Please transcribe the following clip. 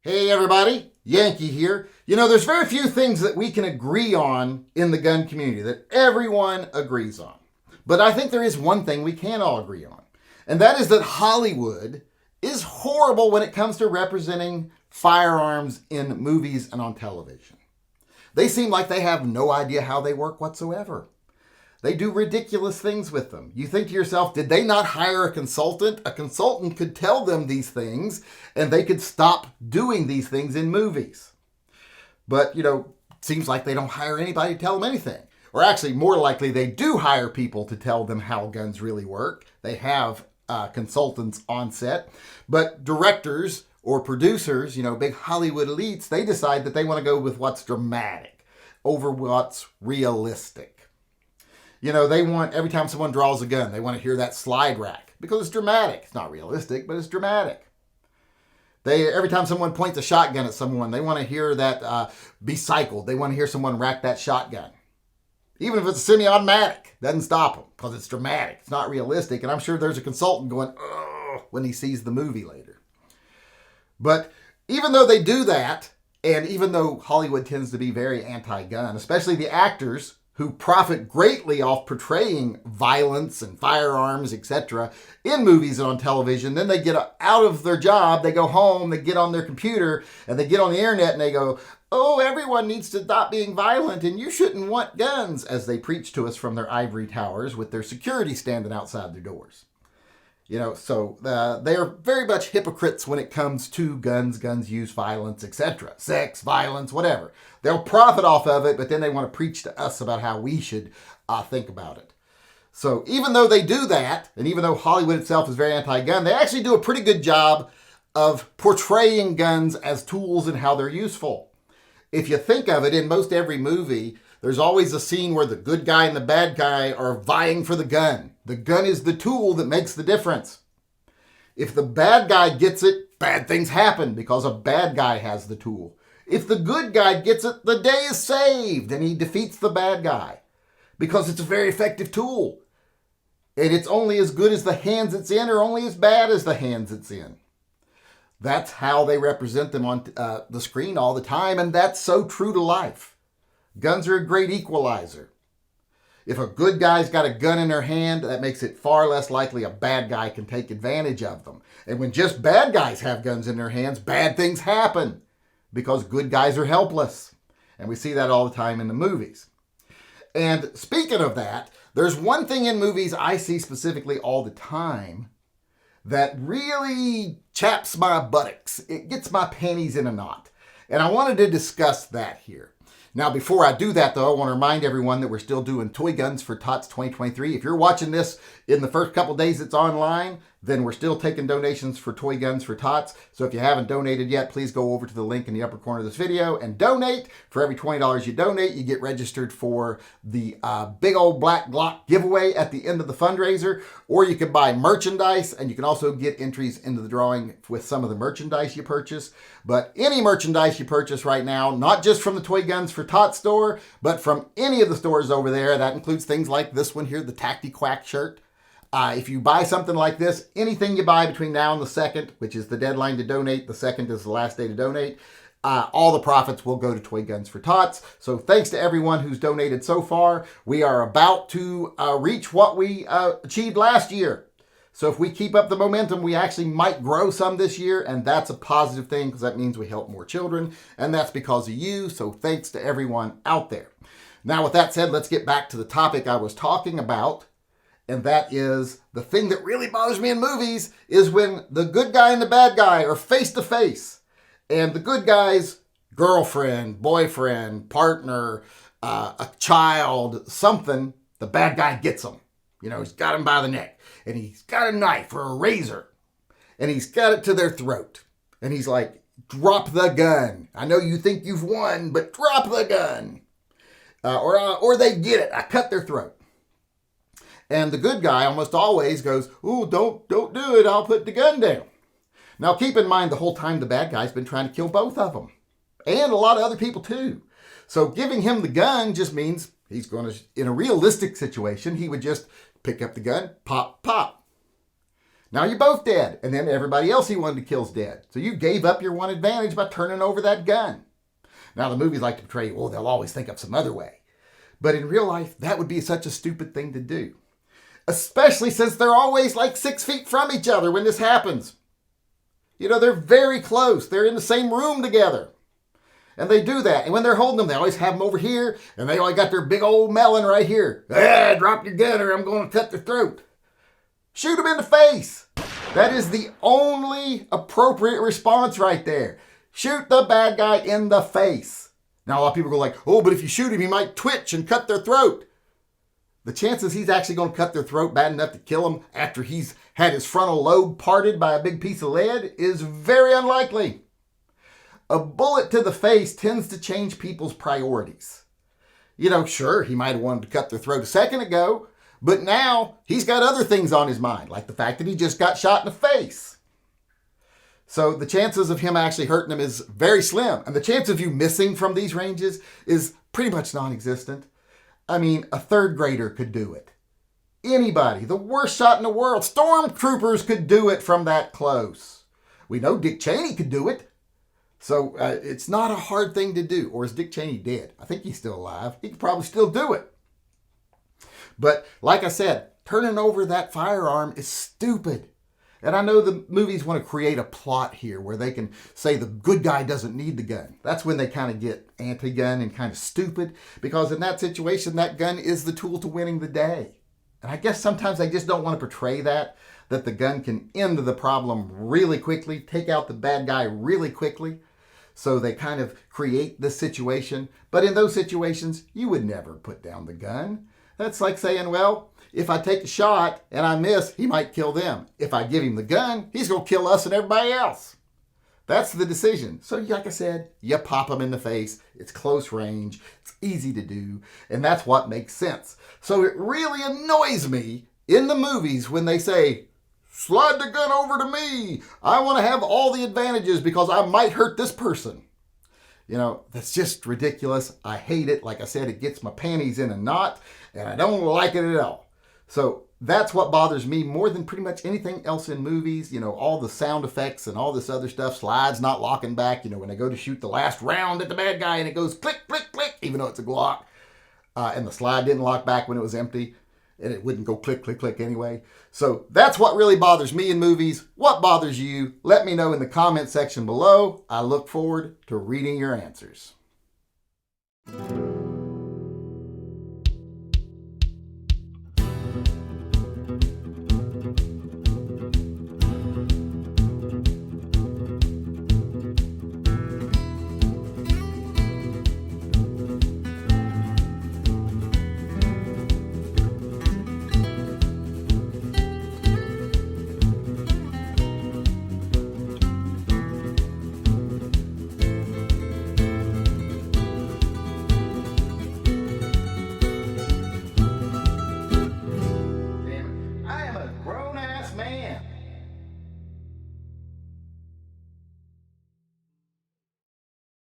Hey everybody, Yankee here. You know, there's very few things that we can agree on in the gun community that everyone agrees on. But I think there is one thing we can all agree on, and that is that Hollywood is horrible when it comes to representing firearms in movies and on television. They seem like they have no idea how they work whatsoever. They do ridiculous things with them. You think to yourself, did they not hire a consultant? A consultant could tell them these things and they could stop doing these things in movies. But, it seems like they don't hire anybody to tell them anything. Or actually, more likely, they do hire people to tell them how guns really work. They have consultants on set. But directors or producers, big Hollywood elites, they decide that they want to go with what's dramatic over what's realistic. They want, every time someone draws a gun, they want to hear that slide rack because it's dramatic. It's not realistic, but it's dramatic. Every time someone points a shotgun at someone, they want to hear that be cycled. They want to hear someone rack that shotgun. Even if it's a semi-automatic, doesn't stop them because it's dramatic. It's not realistic. And I'm sure there's a consultant going, ugh, when he sees the movie later. But even though they do that, and even though Hollywood tends to be very anti-gun, especially the actors who profit greatly off portraying violence and firearms, etc., in movies and on television. Then they get out of their job, they go home, they get on their computer, and they get on the internet and they go, oh, everyone needs to stop being violent and you shouldn't want guns, as they preach to us from their ivory towers with their security standing outside their doors. So they are very much hypocrites when it comes to guns use violence, etc. Sex, violence, whatever. They'll profit off of it, but then they want to preach to us about how we should think about it. So even though they do that, and even though Hollywood itself is very anti-gun, they actually do a pretty good job of portraying guns as tools and how they're useful. If you think of it, in most every movie, there's always a scene where the good guy and the bad guy are vying for the gun. The gun is the tool that makes the difference. If the bad guy gets it, bad things happen because a bad guy has the tool. If the good guy gets it, the day is saved and he defeats the bad guy because it's a very effective tool. And it's only as good as the hands it's in or only as bad as the hands it's in. That's how they represent them on the screen all the time, and that's so true to life. Guns are a great equalizer. If a good guy's got a gun in their hand, that makes it far less likely a bad guy can take advantage of them. And when just bad guys have guns in their hands, bad things happen because good guys are helpless. And we see that all the time in the movies. And speaking of that, there's one thing in movies I see specifically all the time that really chaps my buttocks. It gets my panties in a knot. And I wanted to discuss that here. Now, before I do that, though, I want to remind everyone that we're still doing Toy Guns for Tots 2023. If you're watching this in the first couple days it's online, then we're still taking donations for Toy Guns for Tots. So if you haven't donated yet, please go over to the link in the upper corner of this video and donate. For every $20 you donate, you get registered for the big old black Glock giveaway at the end of the fundraiser. Or you can buy merchandise, and you can also get entries into the drawing with some of the merchandise you purchase. But any merchandise you purchase right now, not just from the Toy Guns for Tots store, but from any of the stores over there, that includes things like this one here, the Tacti Quack shirt. If you buy something like this, anything you buy between now and the 2nd, which is the deadline to donate, the 2nd is the last day to donate, all the profits will go to Toy Guns for Tots. So thanks to everyone who's donated so far. We are about to reach what we achieved last year. So if we keep up the momentum, we actually might grow some this year, and that's a positive thing because that means we help more children, and that's because of you. So thanks to everyone out there. Now, with that said, let's get back to the topic I was talking about. And that is the thing that really bothers me in movies is when the good guy and the bad guy are face to face. And the good guy's girlfriend, boyfriend, partner, a child, something, the bad guy gets him. He's got him by the neck. And he's got a knife or a razor. And he's got it to their throat. And he's like, drop the gun. I know you think you've won, but drop the gun. Or they get it. I cut their throat. And the good guy almost always goes, ooh, don't do it. I'll put the gun down. Now, keep in mind the whole time the bad guy's been trying to kill both of them. And a lot of other people, too. So giving him the gun just means he's going to, in a realistic situation, he would just pick up the gun, pop, pop. Now you're both dead, and then everybody else he wanted to kill is dead. So you gave up your one advantage by turning over that gun. Now the movies like to portray, well, they'll always think of some other way. But in real life, that would be such a stupid thing to do. Especially since they're always like 6 feet from each other when this happens. You know, they're very close. They're in the same room together. And they do that. And when they're holding them, they always have them over here. And they always got their big old melon right here. Drop your gun or I'm going to cut their throat. Shoot them in the face. That is the only appropriate response right there. Shoot the bad guy in the face. Now a lot of people go like, oh, but if you shoot him, he might twitch and cut their throat. The chances he's actually going to cut their throat bad enough to kill him after he's had his frontal lobe parted by a big piece of lead is very unlikely. A bullet to the face tends to change people's priorities. You know, sure, he might have wanted to cut their throat a second ago, but now he's got other things on his mind, like the fact that he just got shot in the face. So the chances of him actually hurting him is very slim. And the chance of you missing from these ranges is pretty much non-existent. I mean, a third grader could do it. Anybody, the worst shot in the world, stormtroopers could do it from that close. We know Dick Cheney could do it. So it's not a hard thing to do. Or is Dick Cheney dead? I think he's still alive. He could probably still do it. But like I said, turning over that firearm is stupid. And I know the movies want to create a plot here where they can say the good guy doesn't need the gun. That's when they kind of get anti-gun and kind of stupid, because in that situation, that gun is the tool to winning the day. And I guess sometimes they just don't want to portray that the gun can end the problem really quickly, take out the bad guy really quickly. So they kind of create this situation. But in those situations, you would never put down the gun. That's like saying, well, if I take a shot and I miss, he might kill them. If I give him the gun, he's going to kill us and everybody else. That's the decision. So like I said, you pop him in the face. It's close range. It's easy to do. And that's what makes sense. So it really annoys me in the movies when they say, slide the gun over to me. I want to have all the advantages because I might hurt this person. You know, that's just ridiculous. I hate it. Like I said, it gets my panties in a knot and I don't like it at all. So that's what bothers me more than pretty much anything else in movies. You know, all the sound effects and all this other stuff, slides not locking back. You know, when they go to shoot the last round at the bad guy and it goes click, click, click, even though it's a Glock. And the slide didn't lock back when it was empty. And it wouldn't go click, click, click anyway. So that's what really bothers me in movies. What bothers you? Let me know in the comment section below. I look forward to reading your answers.